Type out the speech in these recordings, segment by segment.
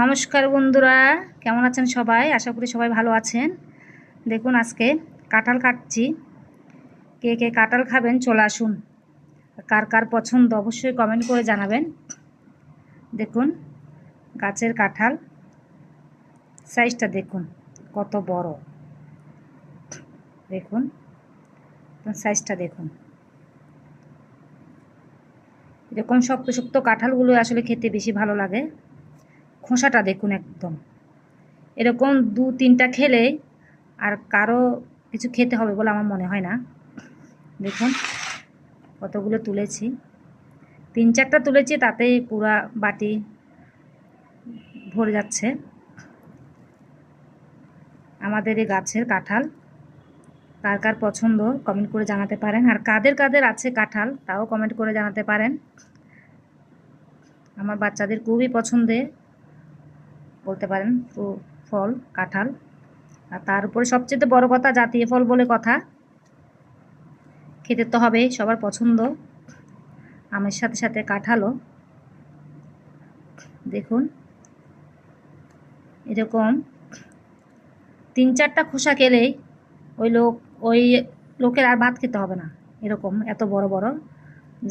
নমস্কার বন্ধুরা, কেমন আছেন সবাই? আশা করি সবাই ভালো আছেন। দেখুন আজকে কাঁঠাল কাটছি। কে কে কাঁঠাল খাবেন চলে আসুন। কার কার পছন্দ অবশ্যই কমেন্ট করে জানাবেন। দেখুন গাছের কাঁঠাল, সাইজটা দেখুন কত বড়। দেখুন সাইজটা দেখুন। এরকম শক্ত শক্ত কাঁঠালগুলো আসলে খেতে বেশি ভালো লাগে। খোসাটা দেখুন একদম। এরকম 2-3টা খেলে আর কারো কিছু খেতে হবে বলে আমার মনে হয় না। দেখুন কতগুলো তুলেছি, 3-4টা তুলেছি, তাতেই পুরা বাটি ভরে যাচ্ছে। আমাদের এই গাছের কাঁঠাল কার কার পছন্দ কমেন্ট করে জানাতে পারেন, আর কাদের কাদের আছে কাঁঠাল তাও কমেন্ট করে জানাতে পারেন। আমার বাচ্চাদের খুবই পছন্দের বলতে পারেন ফল কাঁঠাল। আর তার উপরে সবচেয়ে বড় কথা জাতীয় ফল বলে কথা, খেতে তো হবে, সবার পছন্দ। আমের সাথে সাথে কাঁঠালও। দেখুন এরকম 3-4টা খোসা খেলেই ওই লোকের আর ভাত খেতে হবে না। এরকম এত বড় বড়,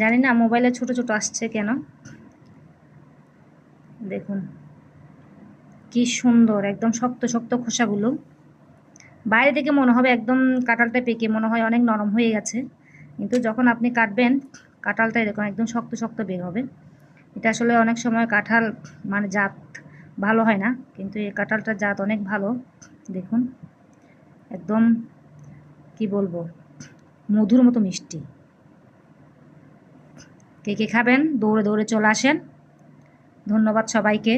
জানি না মোবাইলে ছোট ছোট আসছে কেন। দেখুন কি সুন্দর, একদম শক্ত শক্ত খোসাগুলো। বাইরে থেকে মনে হবে একদম কাঁঠালটা পেকে মনে হয় অনেক নরম হয়ে গেছে, কিন্তু যখন আপনি কাটবেন কাঁঠালটা এরকম একদম শক্ত শক্ত বের হবে। এটা আসলে অনেক সময় কাঁঠাল মানে জাত ভালো হয় না, কিন্তু এই কাঁঠালটার জাত অনেক ভালো। দেখুন একদম কি বলবো, মধুর মতো মিষ্টি। কে কে খাবেন দৌড়ে দৌড়ে চলে আসেন। ধন্যবাদ সবাইকে।